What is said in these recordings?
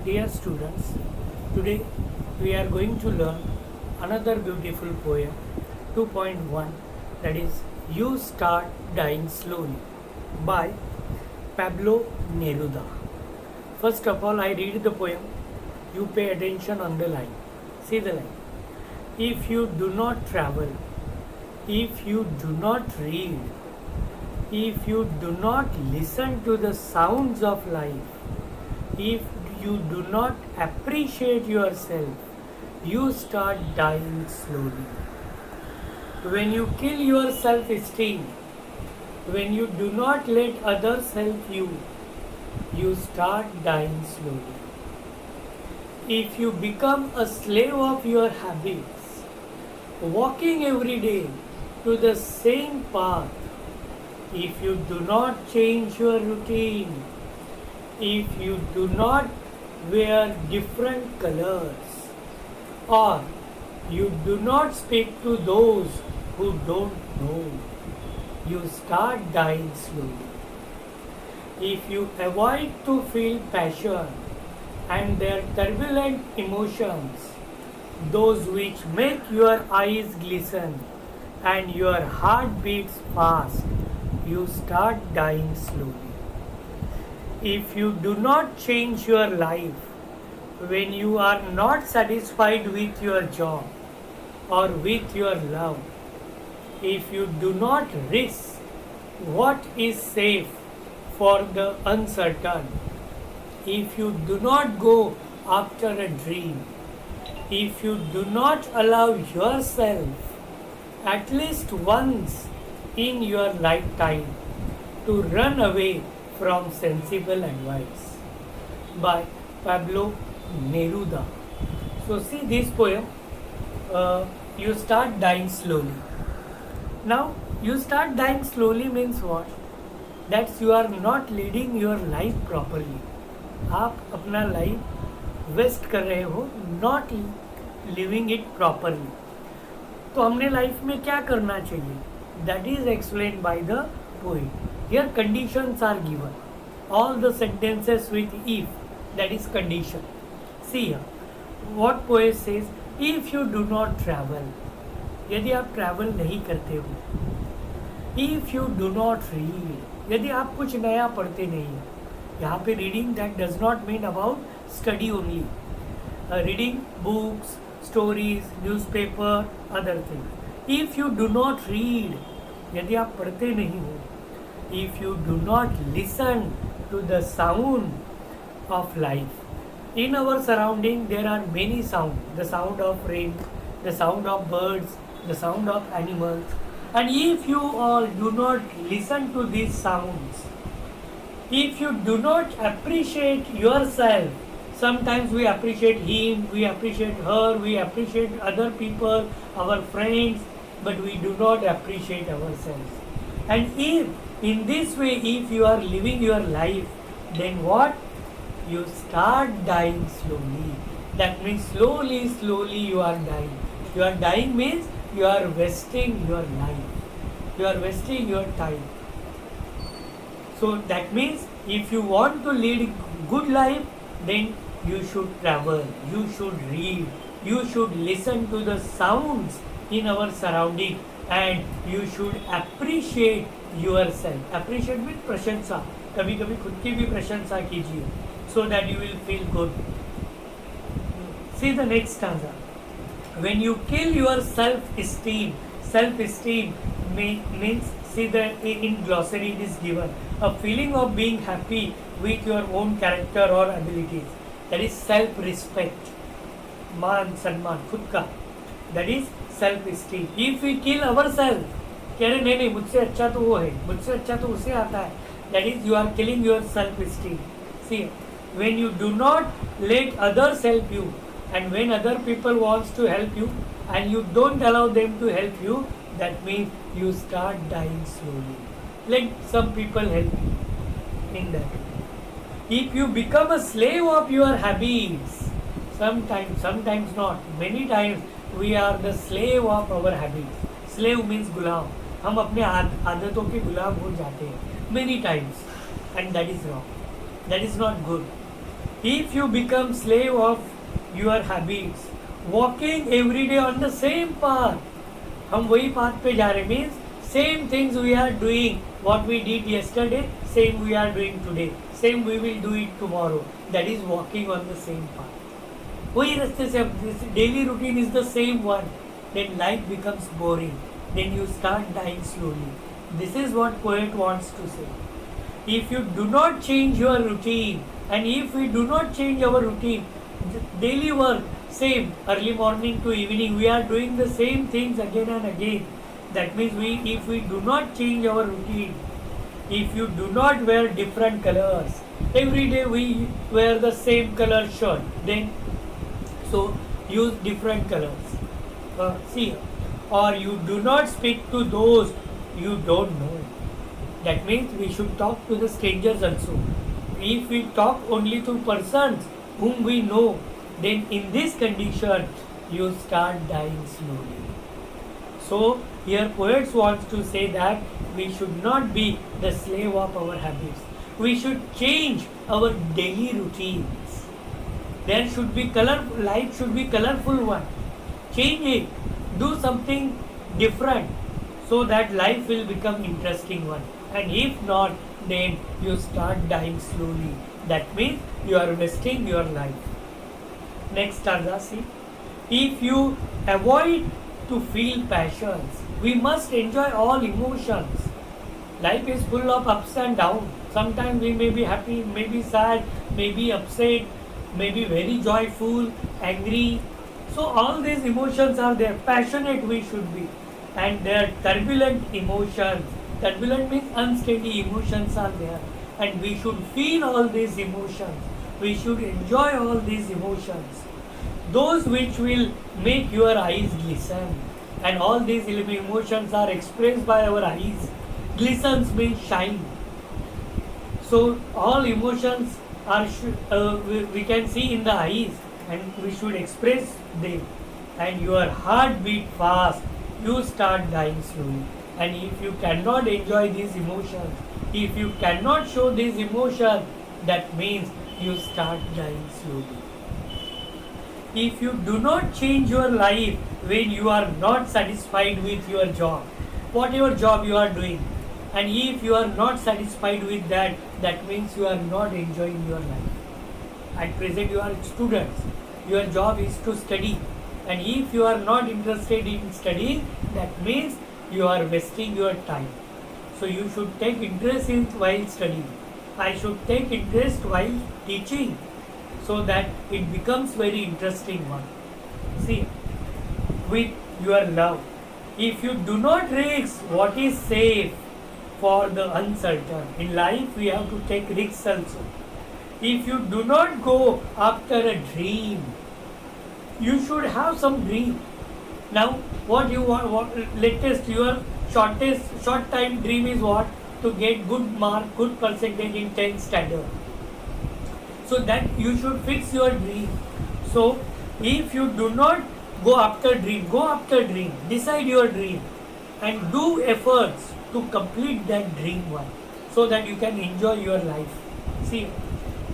Dear students, today we are going to learn another beautiful poem 2.1, that is You Start Dying Slowly by Pablo Neruda. First of all, I read the poem. You pay attention on the line. See the line. If you do not travel, if you do not read, if you do not listen to the sounds of life, if you do not appreciate yourself, you start dying slowly. When you kill your self-esteem, when you do not let others help you, you start dying slowly. If you become a slave of your habits, walking every day to the same path, if you do not change your routine, if you do not wear different colors, or you do not speak to those who don't know, you start dying slowly. If you avoid to feel passion and their turbulent emotions, those which make your eyes glisten and your heart beats fast, you start dying slowly. If you do not change your life when you are not satisfied with your job or with your love, if you do not risk what is safe for the uncertain, if you do not go after a dream, if you do not allow yourself at least once in your lifetime to run away from sensible advice, by Pablo Neruda. So see this poem, you start dying slowly. Now you start dying slowly means what? That you are not leading your life properly. आप अपना life waste कर रहे हो, not living it properly. तो हमने life में क्या करना चाहिए? That is explain by the poet. Here conditions are given. All the sentences with if, that is condition. See here, what poet says, if you do not travel, यदि आप travel नहीं करते हो, if you do not read, यदि आप कुछ नया पढ़ते नहीं हो. यहाँ पे reading that does not mean about study only. Reading books, stories, newspaper, other things. If you do not read, यदि आप पढ़ते नहीं हो, if you do not listen to the sound of life. In our surrounding there are many sounds, the sound of rain, the sound of birds, the sound of animals, and if you all do not listen to these sounds, if you do not appreciate yourself, sometimes we appreciate him, we appreciate her, we appreciate other people, our friends, but we do not appreciate ourselves. And if in this way, if you are living your life, then what? You start dying slowly. That means slowly you are dying. You are dying means you are wasting your life. You are wasting your time. So that means if you want to lead good life, then you should travel, you should read, you should listen to the sounds in our surrounding, and you should appreciate yourself. Appreciate with प्रशंसा. कभी कभी खुद की भी प्रशंसा कीजिए, so that you will feel good. See the next stanza. When you kill your self-esteem, self-esteem means, see that in glossary it is given, a feeling of being happy with your own character or abilities. That is self-respect, मान सम्मान खुद का. That is self-esteem. If we kill ourselves, कह रहे नहीं मुझसे अच्छा तो वो है, मुझसे अच्छा तो उसे आता है, that is you are killing your self-esteem. See, when you do not let others help you, and when other people wants to help you and you don't allow them to help you, that means you start dying slowly. Let some people help you in that. If you become a slave of your habits, sometimes not, many times we are the slave of our habits. Slave means गुलाम. हम अपने आदतों के गुलाम हो जाते हैं many times, and that is wrong. That is not good. If you become slave of your habits, walking every day on the same path, हम वही path पे जा रहे, means same things we are doing, what we did yesterday, same we are doing today, same we will do it tomorrow. That is walking on the same path. वही रास्ते से अब daily routine is the same one. Then life becomes boring. Then you start dying slowly. This is what poet wants to say. If you do not change your routine, and if we do not change our routine, daily work, same, early morning to evening, we are doing the same things again and again. That means if we do not change our routine, if you do not wear different colors, every day we wear the same color shirt, then so use different colors. See, or you do not speak to those you don't know. That means we should talk to the strangers also. If we talk only to persons whom we know, then in this condition you start dying slowly. So here poets wants to say that we should not be the slave of our habits. We should change our daily routines. There should be life should be colorful one. Change it. Do something different so that life will become interesting one. And if not, then you start dying slowly. That means you are wasting your life. Next stanza, see. If you avoid to feel passions, we must enjoy all emotions. Life is full of ups and downs. Sometimes we may be happy, may be sad, may be upset, may be very joyful, angry. So all these emotions are there. Passionate we should be. And there are turbulent emotions. Turbulent means unsteady emotions are there. And we should feel all these emotions. We should enjoy all these emotions. Those which will make your eyes glisten. And all these emotions are expressed by our eyes. Glistens means shine. So all emotions are we can see in the eyes, and we should express them. And your heart beat fast, you start dying slowly. And if you cannot enjoy these emotions, if you cannot show these emotions, that means you start dying slowly. If you do not change your life when you are not satisfied with your job, whatever job you are doing, and if you are not satisfied with that, that means you are not enjoying your life. At present you are students, your job is to study, and if you are not interested in studying, that means you are wasting your time. So you should take interest in while studying. I should take interest while teaching, so that it becomes very interesting one. See, with your love, if you do not risk what is safe for the uncertain, in life we have to take risks also. If you do not go after a dream, you should have some dream. Now what you want, latest your short time dream is what? To get good mark, good percentage in 10th standard. So that you should fix your dream. So if you do not go after dream, decide your dream and do efforts to complete that dream one, so that you can enjoy your life. See,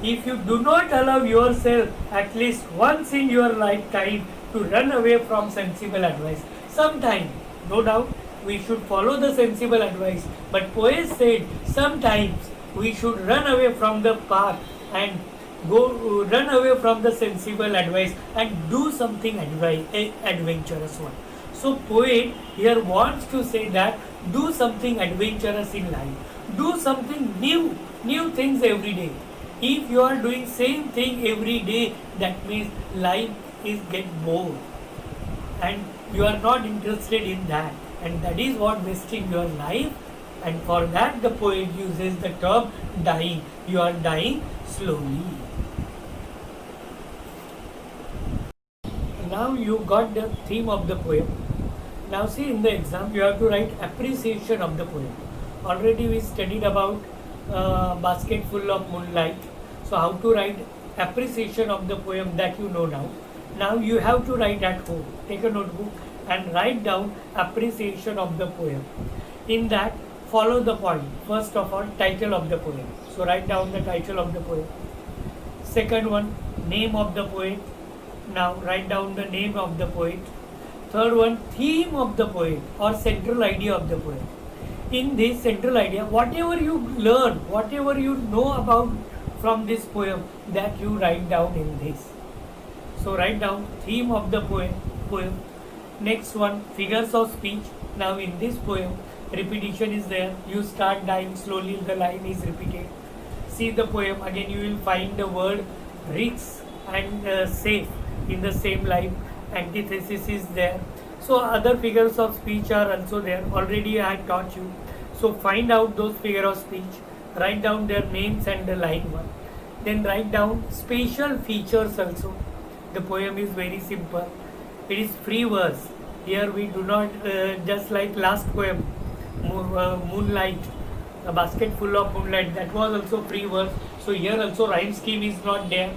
if you do not allow yourself at least once in your lifetime to run away from sensible advice, sometime, no doubt, we should follow the sensible advice, but poet said sometimes we should run away from the path and run away from the sensible advice and do something adventurous one. So poet here wants to say that do something adventurous in life, do something new things every day. If you are doing same thing every day, that means life is get bored and you are not interested in that, and that is what wasting your life. And for that the poet uses the term dying. You are dying slowly. Now you got the theme of the poem. Now see, in the exam you have to write appreciation of the poem. Already we studied about basket full of moonlight. So how to write appreciation of the poem, that you know now. Now you have to write at home. Take a notebook and write down appreciation of the poem. In that, follow the point. First of all, title of the poem. So write down the title of the poem. Second one, name of the poet. Now write down the name of the poet. Third one, theme of the poet or central idea of the poet. In this central idea, whatever you learn, whatever you know about from this poem, that you write down in this. So write down theme of the poem. Next one, figures of speech. Now in this poem, repetition is there. You start dying slowly, the line is repeated. See the poem, again you will find the word risk and safe in the same line. Antithesis is there. So other figures of speech are also there. Already I had taught you. So find out those figures of speech. Write down their names and the line one. Then write down special features also. The poem is very simple. It is free verse. Here we do not, just like last poem, Moonlight, a basket full of moonlight, that was also free verse. So here also rhyme scheme is not there.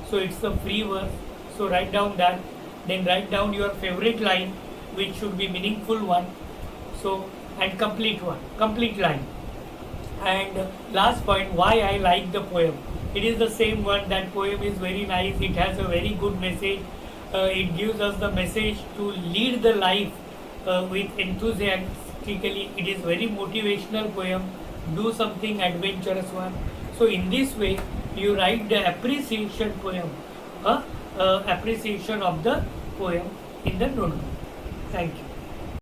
So it's a free verse. So write down that. Then write down your favorite line, which should be meaningful one. So, and complete one, complete line. And last point, why I like the poem. It is the same one. That poem is very nice. It has a very good message. It gives us the message to lead the life with enthusiastically. It is very motivational poem. Do something adventurous one. So in this way, you write the appreciation poem, appreciation of the poem in the notebook. Thank you.